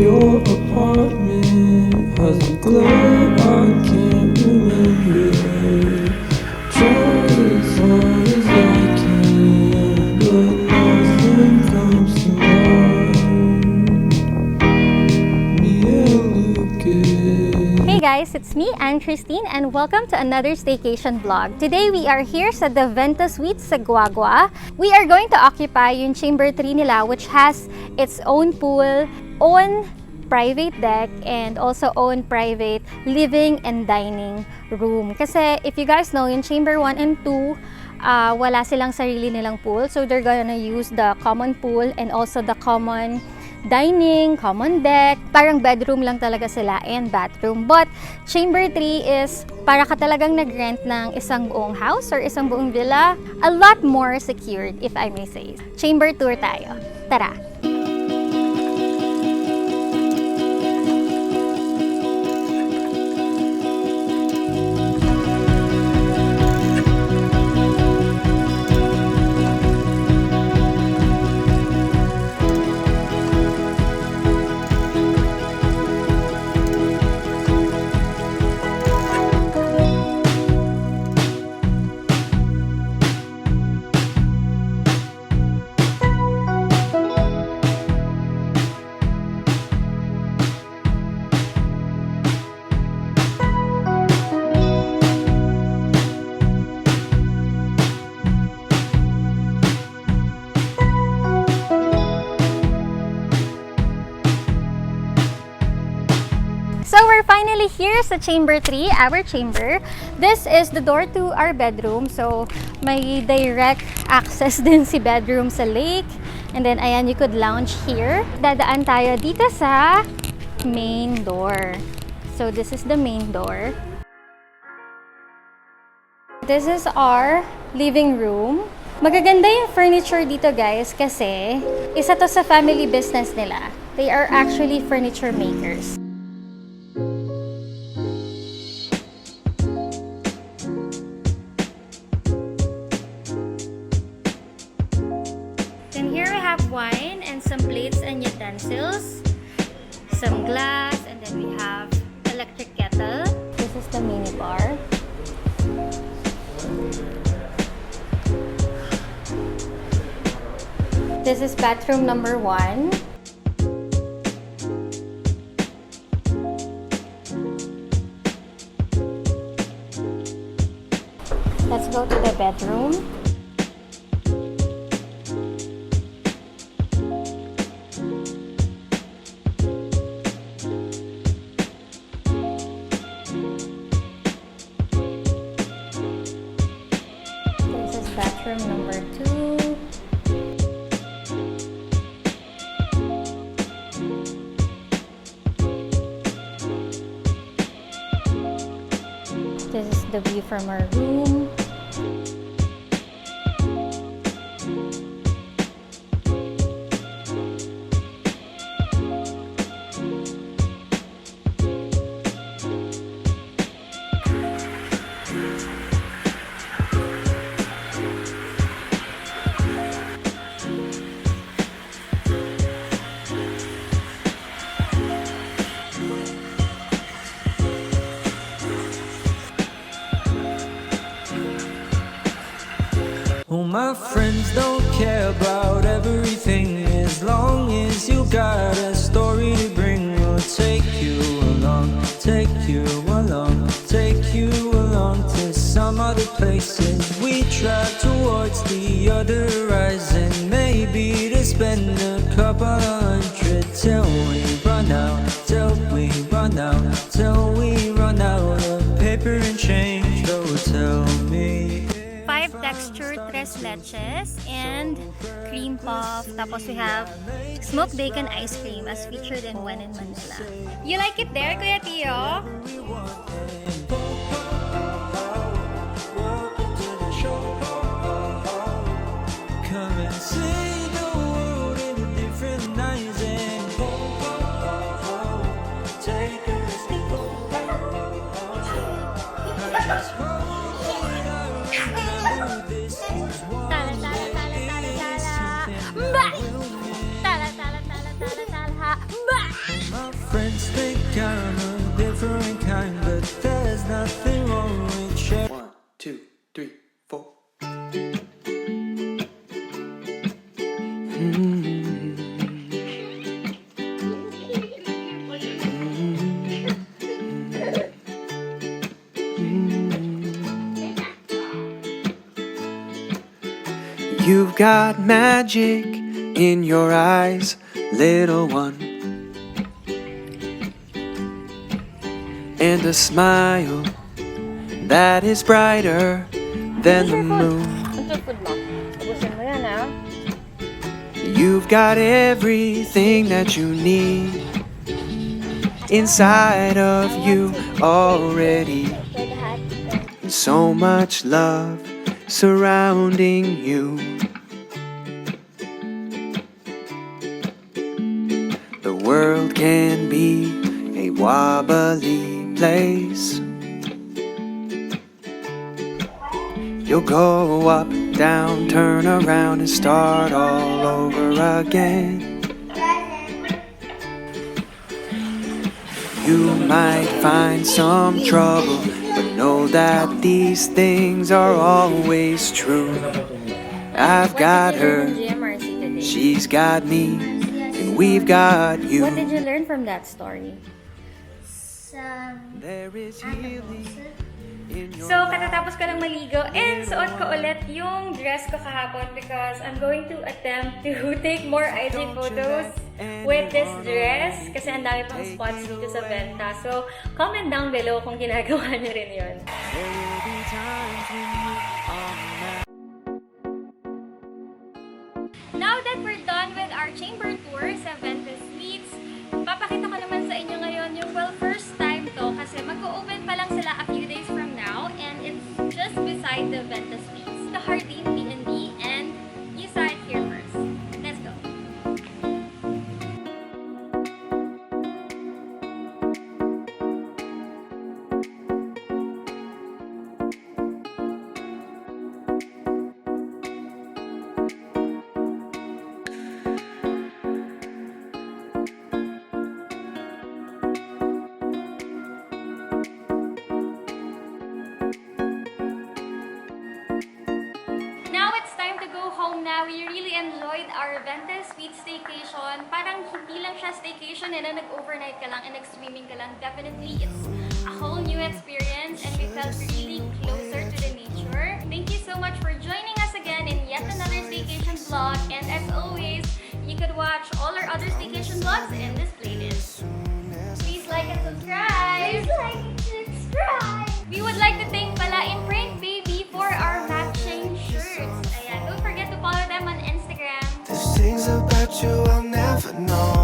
Your apartment has a glow I can't remember. Try as hard as I can, but nothing comes to mind. Me and Lucas. Hey guys, it's me, Anne Christine, and welcome to another staycation vlog. Today we are here sa the Venta Suites sa Guagua. We are going to occupy yung chamber 3 nila, which has its own pool, own private deck, and also own private living and dining room. Kasi if you guys know, yung chamber 1 and 2, wala silang sarili nilang pool. So they're gonna use the common pool and also the common dining, common deck. Parang bedroom lang talaga sila and bathroom. But chamber 3 is para ka talagang nag-rent ng isang buong house or isang buong villa. A lot more secured, if I may say. Chamber tour tayo. Tara! So we're finally here sa chamber 3, our chamber. This is the door to our bedroom. So may direct access din si bedroom sa lake. And then ayan, you could lounge here. Dadaan tayo dito sa main door. So this is the main door. This is our living room. Magaganda yung furniture dito guys kasi isa to sa family business nila. They are actually furniture makers. Then here we have wine and some plates and utensils, some glass, and then we have electric kettle. This is the mini bar. This is bathroom number 1. Let's go to the bedroom. This is bathroom number 2. This is the view from our room. Oh, my friends don't care about everything as long as you got a story to bring. We'll take you along, take you along, take you along to some other places. We try towards the other horizon, maybe to spend a couple hundred till we run out, till we run out, till we run out of paper and change. So tell me. 5 textured tres leches and cream puff. Tapos we have smoked bacon ice cream as featured in When in Manila. You like it there, Kuya Tio? Come and see the world in a different eyes and take a step. I just hope that I remember this is one Tala, tala, tala, tala, tala. Ba! Tala, tala, tala, tala, tala, ha. Ba! My friends think I'm a different kind, but there's nothing wrong with sharing. 1, 2, 3, 4. You've got magic in your eyes, little one, and a smile that is brighter than the moon. You've got everything that you need inside of you already. So much love surrounding you. The world can be a wobbly place. You'll go up, down, turn around and start all over again. You might find some trouble, but know that these things are always true. I've got her, she's got me, and we've got you. What did you learn from that story? There is healing in your So, katatapos ko ng maligo and suot ko ulit yung dress ko kahapon because I'm going to attempt to take more IG photos with this dress kasi ang dami pang spots dito sa Venta. So, comment down below kung ginagawa niyo rin yun. There will be times when you are mad. Now that we're done with our chamber tour sa Venta Suites, papakita ko naman sa inyo ngayon yung first time to kasi mag-o-open pa lang sila a few days from now and it's just beside the Venta Suites, the thehardinbnb, and you saw it here first. Let's go! We really enjoyed our Venta Suites staycation. Parang hindi lang siya staycation na nag-overnight ka lang and nag-swimming ka lang. Definitely, it's a whole new experience and we felt really closer to the nature. Thank you so much for joining us again in yet another staycation vlog. And as always, you could watch all our other staycation vlogs in this playlist. Please like and subscribe! Please like and subscribe! We would like to thank Pala Imprint Baby for our matching shirts. Ayan, don't forget to follow them on Instagram. There's things about you I'll never know.